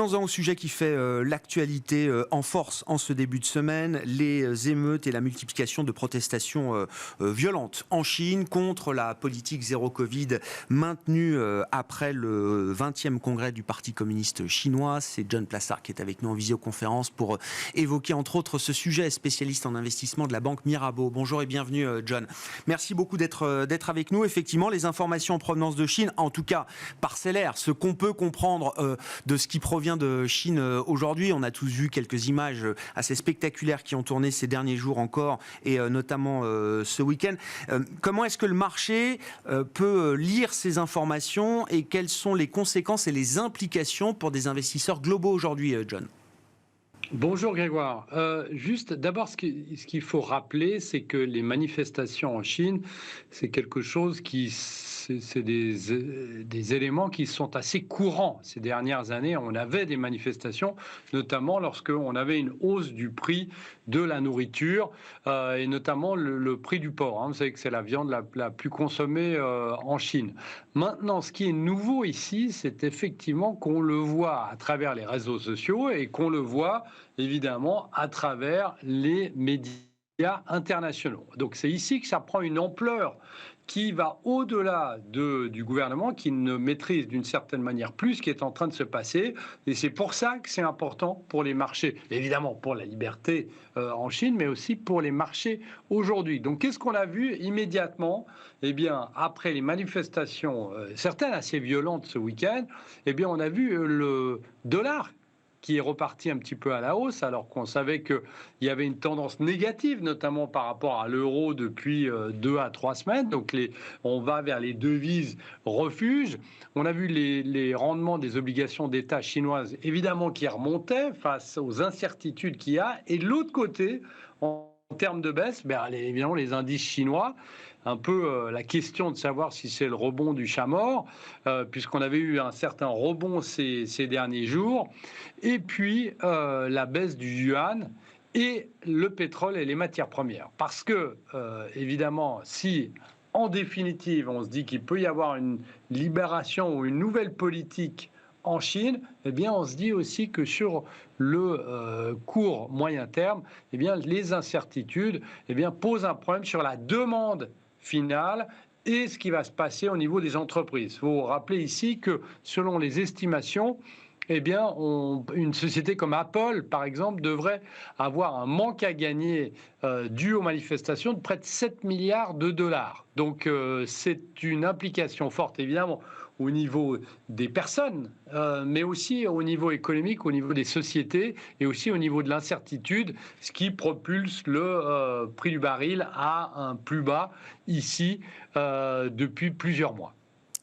venons-en au sujet qui fait l'actualité en force en ce début de semaine, les émeutes et la multiplication de protestations violentes en Chine contre la politique zéro Covid maintenue après le 20e congrès du Parti communiste chinois. C'est John Plassard qui est avec nous en visioconférence pour évoquer entre autres ce sujet, spécialiste en investissement de la banque Mirabeau. Bonjour et bienvenue John. Merci beaucoup d'être avec nous. Effectivement, les informations en provenance de Chine, en tout cas parcellaires, ce qu'on peut comprendre de ce qui provient de Chine aujourd'hui. On a tous vu quelques images assez spectaculaires qui ont tourné ces derniers jours encore, et notamment ce week-end. Comment est-ce que le marché peut lire ces informations et quelles sont les conséquences et les implications pour des investisseurs globaux aujourd'hui, John ? Bonjour Grégoire. Juste d'abord, ce qu'il faut rappeler, c'est que les manifestations en Chine, c'est quelque chose c'est des éléments qui sont assez courants. Ces dernières années, on avait des manifestations, notamment lorsqu'on avait une hausse du prix de la nourriture et notamment le prix du porc. Vous savez que c'est la viande la plus consommée en Chine. Maintenant, ce qui est nouveau ici, c'est effectivement qu'on le voit à travers les réseaux sociaux et qu'on le voit évidemment à travers les médias internationaux. Donc c'est ici que ça prend une ampleur qui va au-delà du gouvernement, qui ne maîtrise d'une certaine manière plus ce qui est en train de se passer. Et c'est pour ça que c'est important pour les marchés, évidemment pour la liberté en Chine, mais aussi pour les marchés aujourd'hui. Donc qu'est-ce qu'on a vu immédiatement ? Eh bien, après les manifestations, certaines assez violentes ce week-end, eh bien, on a vu le dollar qui est reparti un petit peu à la hausse, alors qu'on savait qu'il y avait une tendance négative, notamment par rapport à l'euro depuis 2 à 3 semaines. Donc on va vers les devises refuges. On a vu les rendements des obligations d'État chinoises, évidemment, qui remontaient face aux incertitudes qu'il y a. Et de l'autre côté, en termes de baisse, évidemment, les indices chinois, un peu la question de savoir si c'est le rebond du chat mort, puisqu'on avait eu un certain rebond ces derniers jours, et puis la baisse du yuan et le pétrole et les matières premières. Parce que, évidemment, si en définitive on se dit qu'il peut y avoir une libération ou une nouvelle politique en Chine, eh bien, on se dit aussi que sur le court moyen terme, eh bien, les incertitudes posent un problème sur la demande finale et ce qui va se passer au niveau des entreprises. Il faut rappeler ici que selon les estimations, eh bien, une société comme Apple, par exemple, devrait avoir un manque à gagner dû aux manifestations de près de 7 milliards de dollars. Donc, c'est une implication forte, évidemment, au niveau des personnes, mais aussi au niveau économique, au niveau des sociétés et aussi au niveau de l'incertitude, ce qui propulse le prix du baril à un plus bas ici depuis plusieurs mois.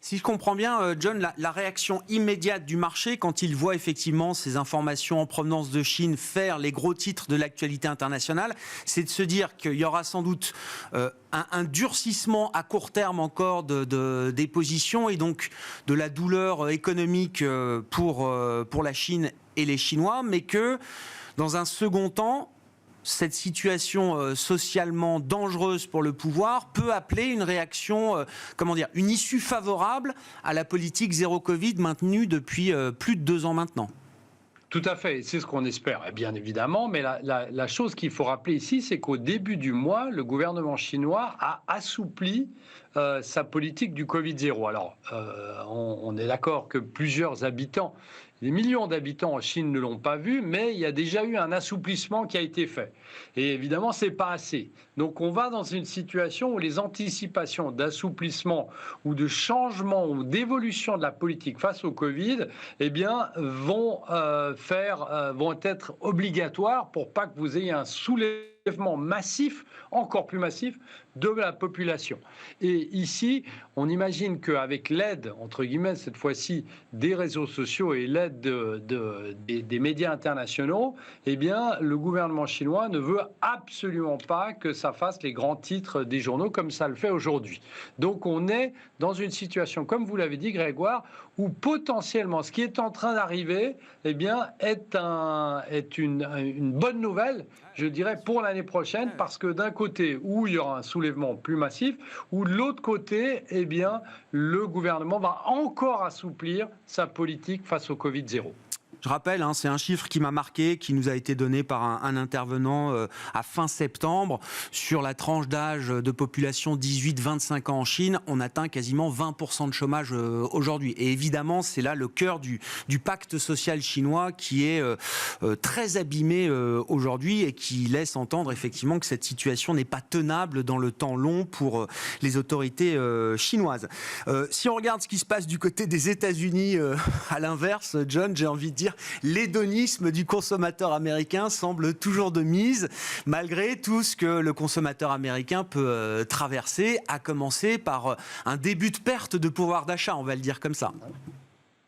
Si je comprends bien, John, la réaction immédiate du marché quand il voit effectivement ces informations en provenance de Chine faire les gros titres de l'actualité internationale, c'est de se dire qu'il y aura sans doute un durcissement à court terme encore des positions et donc de la douleur économique pour la Chine et les Chinois, mais que dans un second temps, cette situation socialement dangereuse pour le pouvoir peut appeler une réaction, une issue favorable à la politique zéro Covid maintenue depuis plus de 2 ans maintenant. Tout à fait, c'est ce qu'on espère, bien évidemment, mais la chose qu'il faut rappeler ici, c'est qu'au début du mois, le gouvernement chinois a assoupli sa politique du Covid-0. Alors, on est d'accord que plusieurs habitants, des millions d'habitants en Chine ne l'ont pas vu, mais il y a déjà eu un assouplissement qui a été fait. Et évidemment, ce n'est pas assez. Donc, on va dans une situation où les anticipations d'assouplissement ou de changement ou d'évolution de la politique face au Covid, vont être obligatoires pour pas que vous ayez un soulèvement massif, encore plus massif, de la population. Et ici, on imagine qu'avec l'aide, entre guillemets, cette fois-ci, des réseaux sociaux et l'aide des médias internationaux, le gouvernement chinois ne veut absolument pas que ça fasse les grands titres des journaux comme ça le fait aujourd'hui. Donc on est dans une situation, comme vous l'avez dit Grégoire, où potentiellement ce qui est en train d'arriver est une bonne nouvelle, je dirais, pour l'année prochaine, parce que d'un côté, où il y aura un soulèvement plus massif, ou de l'autre côté, le gouvernement va encore assouplir sa politique face au Covid-0. Je rappelle, c'est un chiffre qui m'a marqué, qui nous a été donné par un intervenant à fin septembre. Sur la tranche d'âge de population 18-25 ans en Chine, on atteint quasiment 20% de chômage aujourd'hui. Et évidemment, c'est là le cœur du pacte social chinois qui est très abîmé aujourd'hui et qui laisse entendre effectivement que cette situation n'est pas tenable dans le temps long pour les autorités chinoises. Si on regarde ce qui se passe du côté des États-Unis, à l'inverse, John, j'ai envie de dire, l'hédonisme du consommateur américain semble toujours de mise, malgré tout ce que le consommateur américain peut traverser, à commencer par un début de perte de pouvoir d'achat, on va le dire comme ça.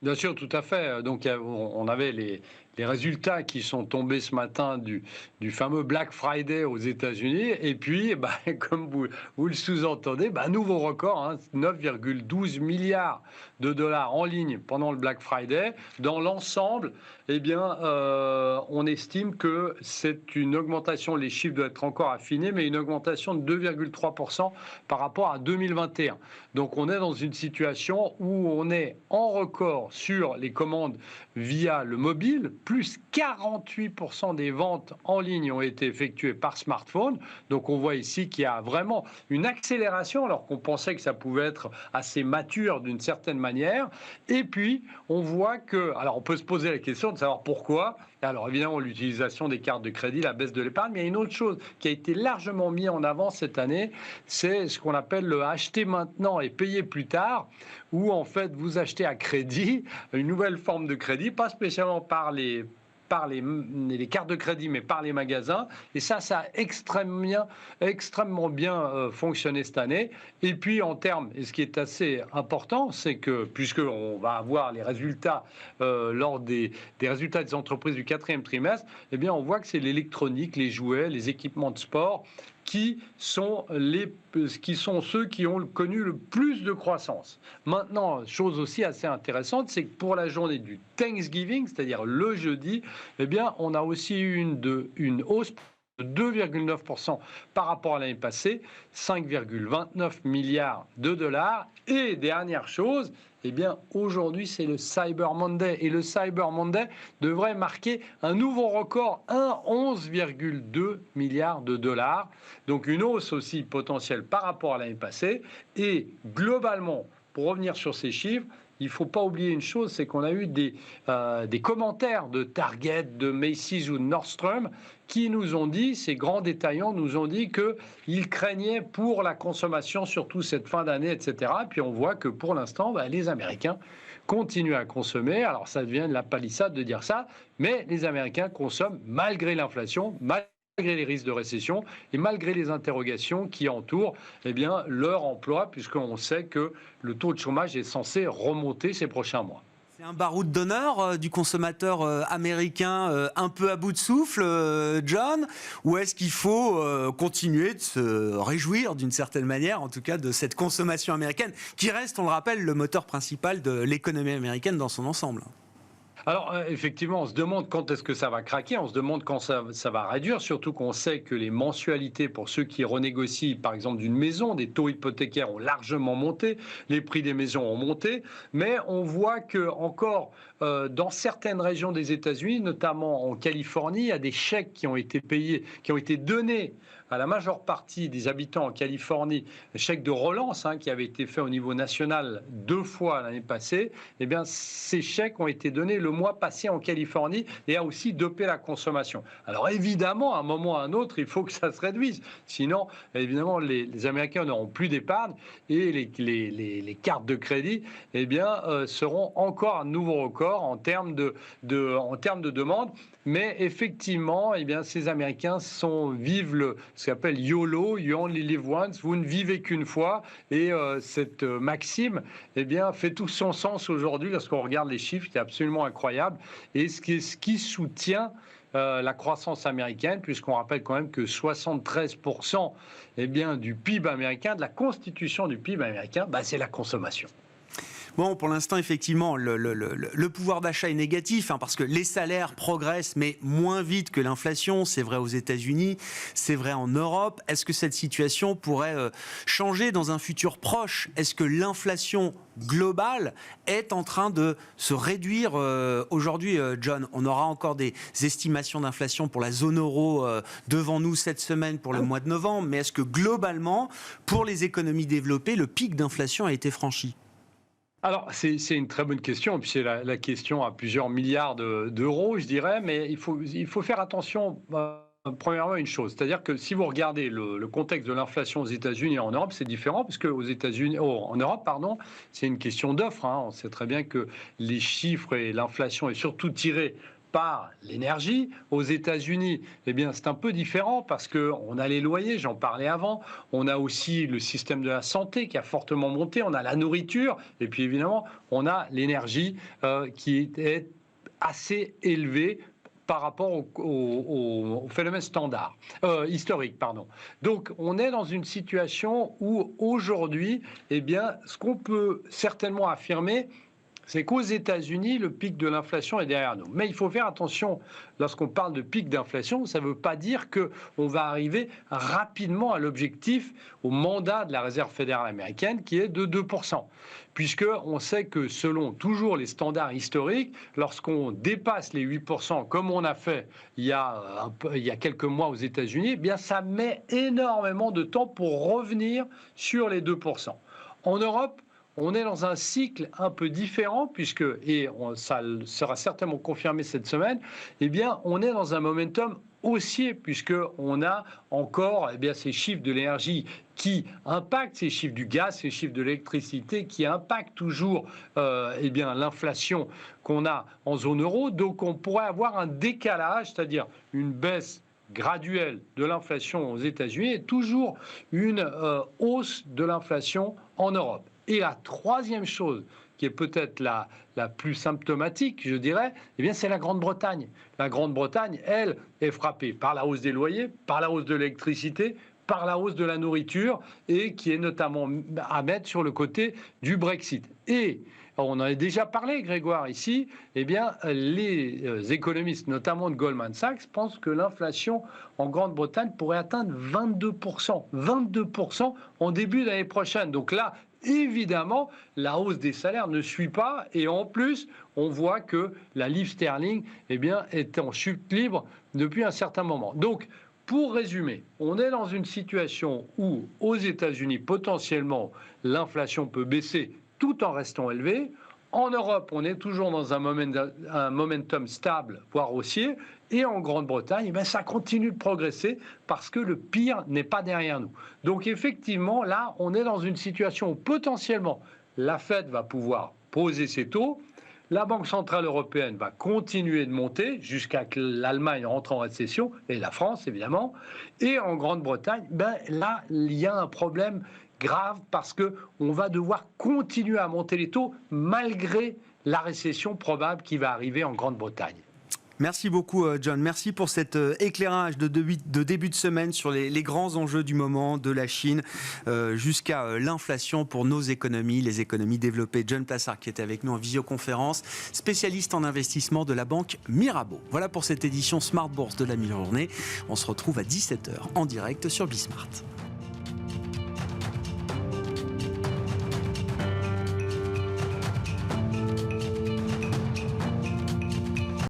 Bien sûr, tout à fait. Donc, on avait les résultats qui sont tombés ce matin du fameux Black Friday aux États-Unis. Et puis, comme vous le sous-entendez, nouveau record, 9,12 milliards de dollars en ligne pendant le Black Friday. Dans l'ensemble, on estime que c'est une augmentation, les chiffres doivent être encore affinés, mais une augmentation de 2,3% par rapport à 2021. Donc, on est dans une situation où on est en record sur les commandes via le mobile, plus 48% des ventes en ligne ont été effectuées par smartphone. Donc on voit ici qu'il y a vraiment une accélération, alors qu'on pensait que ça pouvait être assez mature d'une certaine manière. Et puis on voit que, alors on peut se poser la question de savoir pourquoi. Alors évidemment l'utilisation des cartes de crédit, la baisse de l'épargne, mais il y a une autre chose qui a été largement mise en avant cette année, c'est ce qu'on appelle le acheter maintenant et payer plus tard, où en fait vous achetez à crédit, une nouvelle forme de crédit, pas spécialement par les cartes de crédit, mais par les magasins. Et ça a extrêmement bien fonctionné cette année. Et puis, en termes, et ce qui est assez important, c'est que, puisqu'on va avoir les résultats lors des résultats des entreprises du 4e trimestre, on voit que c'est l'électronique, les jouets, les équipements de sport qui sont ceux qui ont connu le plus de croissance. Maintenant, chose aussi assez intéressante, c'est que pour la journée du Thanksgiving, c'est-à-dire le jeudi, on a aussi eu une hausse de 2,9% par rapport à l'année passée, 5,29 milliards de dollars. Et dernière chose, aujourd'hui, c'est le Cyber Monday. Et le Cyber Monday devrait marquer un nouveau record, 11,2 milliards de dollars. Donc une hausse aussi potentielle par rapport à l'année passée. Et globalement, pour revenir sur ces chiffres, il ne faut pas oublier une chose, c'est qu'on a eu des commentaires de Target, de Macy's ou de Nordstrom qui nous ont dit, ces grands détaillants nous ont dit qu'ils craignaient pour la consommation, surtout cette fin d'année, etc. Puis on voit que pour l'instant, les Américains continuent à consommer. Alors ça devient de la palissade de dire ça, mais les Américains consomment malgré l'inflation, malgré les risques de récession et malgré les interrogations qui entourent leur emploi, puisqu'on sait que le taux de chômage est censé remonter ces prochains mois. C'est un baroud d'honneur du consommateur américain un peu à bout de souffle, John, ou est-ce qu'il faut continuer de se réjouir d'une certaine manière, en tout cas, de cette consommation américaine, qui reste, on le rappelle, le moteur principal de l'économie américaine dans son ensemble ? Alors, effectivement, on se demande quand est-ce que ça va craquer, on se demande quand ça va réduire, surtout qu'on sait que les mensualités pour ceux qui renégocient, par exemple, d'une maison, des taux hypothécaires ont largement monté, les prix des maisons ont monté, mais on voit que encore dans certaines régions des États-Unis, notamment en Californie, il y a des chèques qui ont été payés, qui ont été donnés à la majeure partie des habitants en Californie, chèque de relance qui avait été fait au niveau national 2 fois l'année passée, ces chèques ont été donnés le mois passé en Californie et a aussi dopé la consommation. Alors évidemment, à un moment ou à un autre, il faut que ça se réduise. Sinon, évidemment, les Américains n'auront plus d'épargne et les cartes de crédit seront encore un nouveau record en termes de demande. Mais effectivement, ces Américains vivent ce qu'on appelle YOLO, You Only Live Once, vous ne vivez qu'une fois. Et cette maxime fait tout son sens aujourd'hui lorsqu'on regarde les chiffres, c'est absolument incroyable. Et ce qui soutient la croissance américaine, puisqu'on rappelle quand même que 73% du PIB américain, de la constitution du PIB américain, c'est la consommation. Bon, pour l'instant, effectivement, le pouvoir d'achat est négatif, parce que les salaires progressent, mais moins vite que l'inflation. C'est vrai aux États-Unis, c'est vrai en Europe. Est-ce que cette situation pourrait changer dans un futur proche? Est-ce que l'inflation globale est en train de se réduire aujourd'hui, John? On aura encore des estimations d'inflation pour la zone euro devant nous cette semaine pour le mois de novembre, mais est-ce que globalement, pour les économies développées, le pic d'inflation a été franchi? Alors, c'est une très bonne question, puis c'est la question à plusieurs milliards d'euros, je dirais, mais il faut faire attention. Premièrement, une chose, c'est-à-dire que si vous regardez le contexte de l'inflation aux États-Unis et en Europe, c'est différent, parce qu'en Europe, pardon, c'est une question d'offre. On sait très bien que les chiffres et l'inflation est surtout tirée par l'énergie. Aux États-Unis, eh bien, c'est un peu différent parce qu'on a les loyers, j'en parlais avant, on a aussi le système de la santé qui a fortement monté, on a la nourriture, et puis évidemment, on a l'énergie qui est assez élevée par rapport au phénomène standard, historique, pardon. Donc, on est dans une situation où aujourd'hui, eh bien, ce qu'on peut certainement affirmer, c'est qu'aux États-Unis, le pic de l'inflation est derrière nous. Mais il faut faire attention, lorsqu'on parle de pic d'inflation, ça ne veut pas dire qu'on va arriver rapidement à l'objectif, au mandat de la Réserve fédérale américaine, qui est de 2%. Puisqu'on sait que selon toujours les standards historiques, lorsqu'on dépasse les 8%, comme on a fait il y a quelques mois aux États-Unis, eh bien ça met énormément de temps pour revenir sur les 2%. En Europe, on est dans un cycle un peu différent, ça sera certainement confirmé cette semaine, eh bien, on est dans un momentum haussier, puisqu'on a encore ces chiffres de l'énergie qui impactent, ces chiffres du gaz, ces chiffres de l'électricité qui impactent toujours l'inflation qu'on a en zone euro. Donc, on pourrait avoir un décalage, c'est-à-dire une baisse graduelle de l'inflation aux États-Unis et toujours une hausse de l'inflation en Europe. Et la troisième chose, qui est peut-être la plus symptomatique, je dirais, c'est la Grande-Bretagne. La Grande-Bretagne, elle, est frappée par la hausse des loyers, par la hausse de l'électricité, par la hausse de la nourriture, et qui est notamment à mettre sur le côté du Brexit. Et on en a déjà parlé, Grégoire, ici, les économistes, notamment de Goldman Sachs, pensent que l'inflation en Grande-Bretagne pourrait atteindre 22%. 22% en début d'année prochaine. Donc là, évidemment, la hausse des salaires ne suit pas. Et en plus, on voit que la livre sterling est en chute libre depuis un certain moment. Donc, pour résumer, on est dans une situation où, aux États-Unis, potentiellement, l'inflation peut baisser tout en restant élevée. En Europe, on est toujours dans un momentum stable, voire haussier. Et en Grande-Bretagne, ça continue de progresser parce que le pire n'est pas derrière nous. Donc effectivement, là, on est dans une situation où potentiellement, la Fed va pouvoir poser ses taux. La Banque centrale européenne va continuer de monter jusqu'à que l'Allemagne rentre en récession, et la France, évidemment. Et en Grande-Bretagne, là, il y a un problème grave parce qu'on va devoir continuer à monter les taux malgré la récession probable qui va arriver en Grande-Bretagne. Merci beaucoup, John. Merci pour cet éclairage de début de semaine sur les grands enjeux du moment, de la Chine jusqu'à l'inflation pour nos économies, les économies développées. John Plassard qui était avec nous en visioconférence, spécialiste en investissement de la banque Mirabeau. Voilà pour cette édition Smart Bourse de la mi-journée. On se retrouve à 17h en direct sur Bismart.